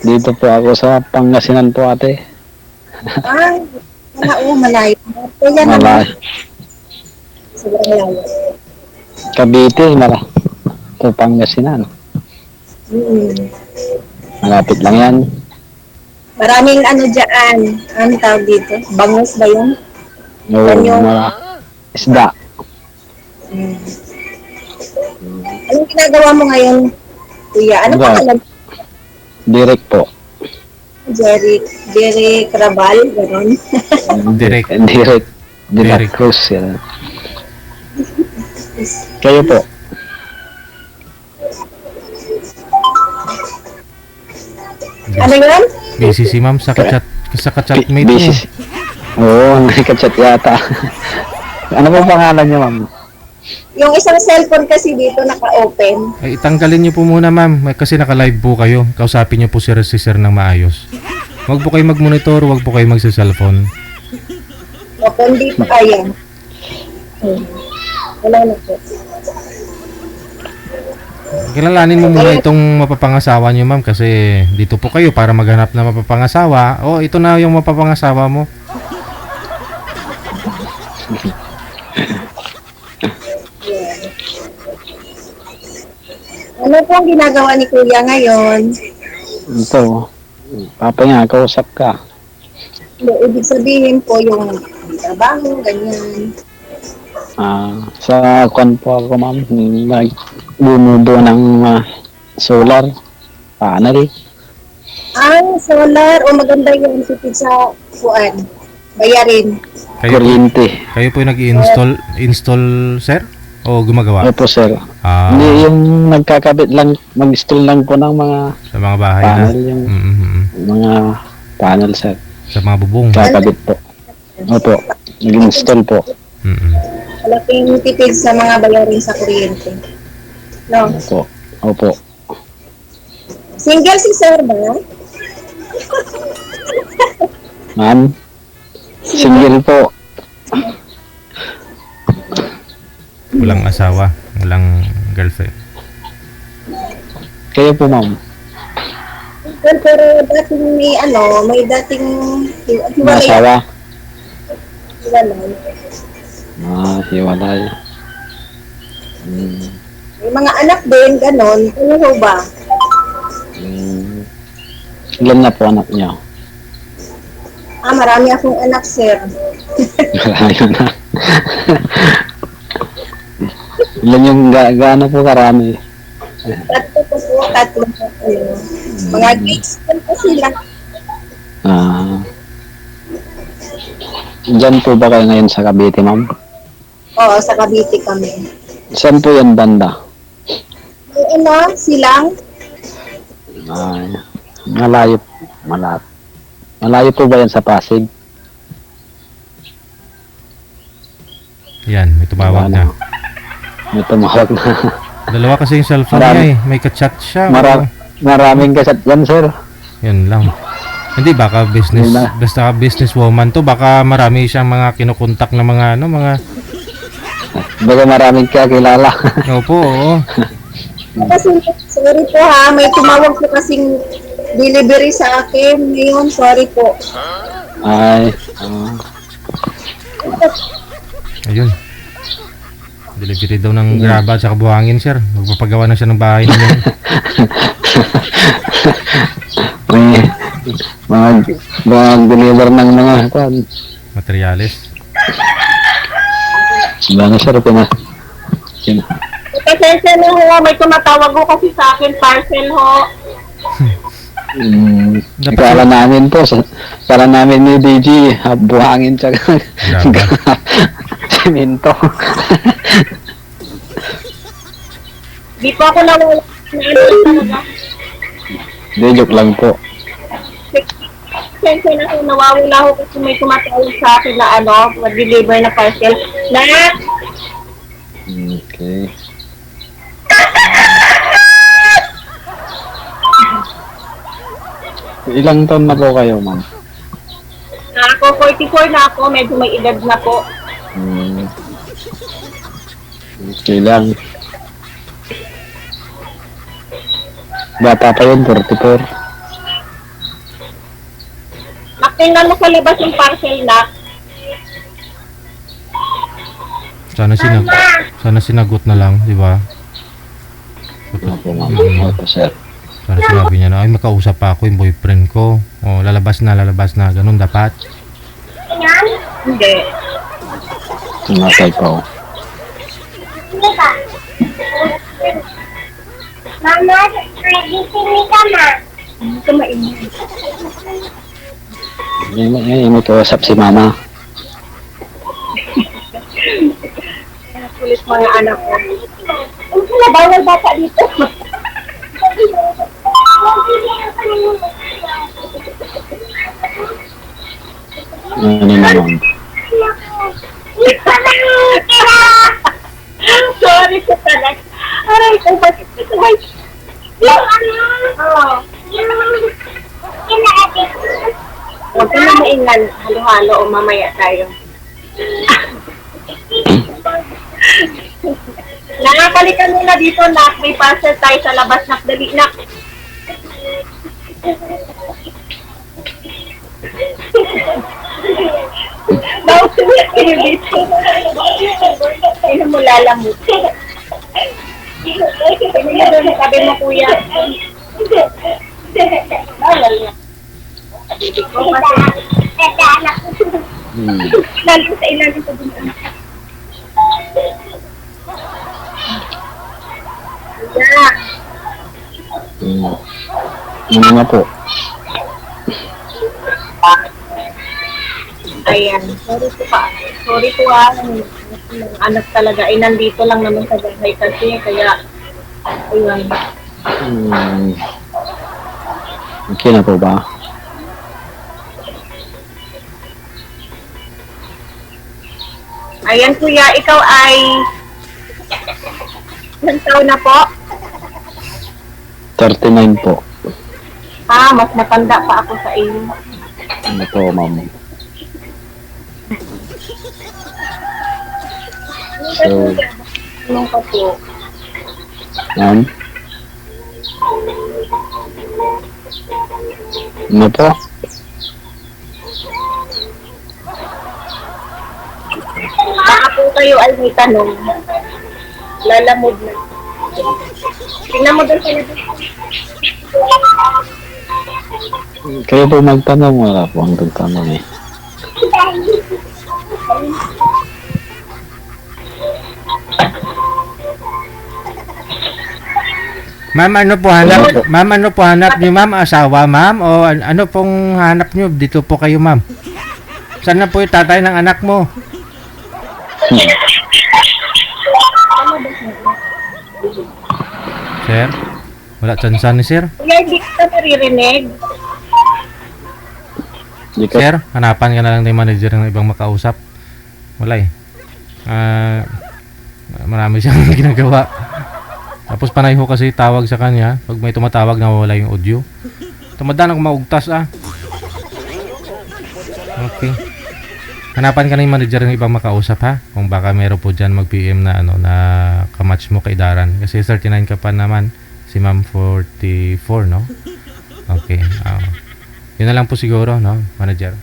Dito po ako sa Pangasinan po ate. Ay, malayo. Kaya naman, Malayo. sobrang malayo. Cavite, ito Pangasinan. Mm. Malapit lang yan. Maraming ano dyan, ano tawag dito? Bangus ba yun? Oo, Kanyong, mga isda. mm. Anong ginagawa mo ngayon, kuya? Ano Diba? pangalan? Direct po. Jerry Crabal, gano'n. Direct. Direct. De la Direct. Cruz. Yan. Kayo po. Ano yun? Busy si ma'am sa kachatmate mo. Busy. Oo, nakikachat yata. Ano po pangalan niyo, ma'am? Yung isang cellphone kasi dito naka-open. Ay, tanggalin niyo po muna ma'am. Kasi naka-live po kayo. Kausapin niyo po si sir ng maayos. Huwag po kayo mag-monitor, huwag po kayo magsa-cellphone. O kung di pa kaya. Wala na po. Kilalanin mo muna itong mapapangasawa niyo ma'am kasi dito po kayo para maghanap na mapapangasawa. Oh, ito na yung mapapangasawa mo. Ano po ang ginagawa ni Kuya ngayon? Ito. Papa niya, kausap ka. Ibig sabihin po yung trabaho, ganyan. Sa kwan po ako, ma'am. Bumubo ng solar panel. Solar o maganda yung tipid sa kuan. Bayarin. Kuryente. Kayo po yung install sir? O gumagawa? Opo, sir. Ah, Hindi yung nagkakabit lang, mag-install lang po ng mga sa mga bahay na. panel, yung mga panel, sir. Sa mga bubong. Kakabit po. Opo. Nag-install po. Malaking tipid sa mga bayarin sa kuryente. No? Opo. Opo. Single si Sir ba? Ma'am? Single po. Walang asawa, walang girlfriend. Kayo po, ma'am. Pero dating may dating hiwalay. Asawa? Hiwalay. Hiwalay. May mga anak din, ganon. Ano ho ba? Ilan na po anak niyo? Marami akong anak, sir. Marami na. Ilan yung gaano po karami? Tatlo po po, tatlo po. Mga grades po sila. Diyan po ba kayo ngayon sa Cavite, ma'am? Oo, sa Cavite kami. Saan po yan banda? Silang? Malayo. Malayo po ba yan sa Pasig? Yan, may tumawag na. May tumawag na. Dalawa kasi yung cellphone niya eh. May ka-chat siya. Maraming kasat yan, sir. Yan lang. Hindi, baka basta business woman to, baka marami siyang mga kinukontak na mga Baka maraming kakilala. Opo, oo. Kasi, sorry po ha, may tumawag po kasing delivery sa akin. Ngayon, sorry po. Ayun. Delivery daw ng graba at saka buhangin, sir. Magpapagawa na siya ng bahay ninyo. Mag-deliver ng mga Materialis. Baka, sir, Pasensya na ho, may tumatawag ho kasi sa akin, parcel ho. Kala namin po, kala namin ni DG, buhangin tsaka simento. Di po ako nawala. Hindi, joke lang po. Pasensya na ho, nawawala ho kasi may tumatawag sa akin na mag-deliver na parcel. Okay. Ilang taon na po kayo, ma'am? Ako, 44 na ako, medyo may edad na po. Okay lang. Bata pa yun, 44. tingnan mo sa labas yung parcel na. Sana sinagot na lang, di ba? Opo, ma'am. Opo, sir. Sana sinabi niya na, ay makausap pa ako yung boyfriend ko. O, lalabas na. Ganun dapat. Hindi. Tumatay pa ako. Mama, nagising ka na. Hindi ka maingay. May kausap si mama. Kulit mga anak ko. Ang sila, bawal bata dito. Ano naman? Sorry ko talaga. Aray ko, bakit ito ba? Yung ano? Oo. Yung kinaadit. Huwag ka na maingan. Halo-halo o mamaya tayo. Nakakalikan muna dito, nak. May parcel tayo sa labas, nak. Dali, nak. Daw, sulit kayo dito. Sino mo lalamot? Sino mo doon, sabi mo, kuya. Bawal na. Sabi ko, kasi Nagdaanak. lalo sa ilalim ko dun. Yeah. Ano nga po? Ayan. Sorry po ah. Ang anak talaga ay nandito lang naman sa bahay kasi kaya ayun. Okay na po ba? Ayan kuya, ikaw ay ilang taon na po? 39 po. Ah, mas matanda pa ako sa iyo. Ano po, ma'am? So, Anong ka po? ma'am? Ano po? Baka po kayo ay may tanong. Lalamog na. Tingnan mo doon sa labas. Kayo po magtanong, wala po ang magtanong eh. Ma'am, ano po hanap niyo, ma'am? Asawa, ma'am? O ano pong hanap niyo? Dito po kayo, ma'am. Saan na po yung tatay ng anak mo? Sir? Wala tsansan ni sir? Kuya, hindi ka naririnig. Di ka, Sir, hanapan ka na lang ng manager ng ibang makausap. Wala eh. Marami siyang ginagawa. Tapos panay ho kasi tawag sa kanya. Pag may tumatawag, nawawala yung audio. Tumadaan ako maugtas ah. Okay. Hanapan ka na yung manager ng ibang makausap ha. Kung baka meron po dyan mag-PM na ano na kamatch mo kay Daran. Kasi 39 ka pa naman. Si Ma'am 44, no? Okay. Yun na lang po siguro, no? Manager.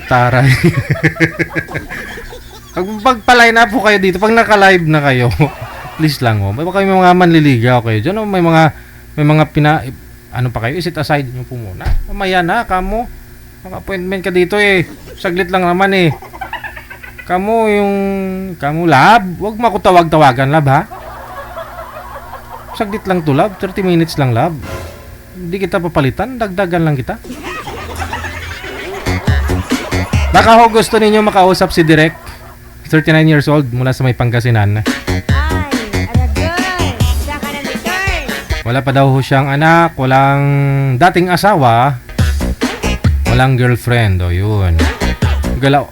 Taray. Pagpalay na po kayo dito, pag naka-live na kayo, please lang oh. May mga manliligaw kayo diyan, oh. May mga ano pa kayo, isit aside niyo po muna. Mamaya na kamo. Mag-appointment ka dito eh. Saglit lang naman eh. Kamu lab, wag mo ako tawag-tawagan lab ha. Saglit lang to lab, 30 minutes lang lab. Hindi kita papalitan, dagdagan lang kita. Baka ho gusto ninyo makausap si Direk, 39 years old, mula sa may Pangasinan. Wala pa daw ho siyang anak, walang dating asawa, walang girlfriend, o yun.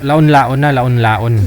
Laon-laon na, laon-laon.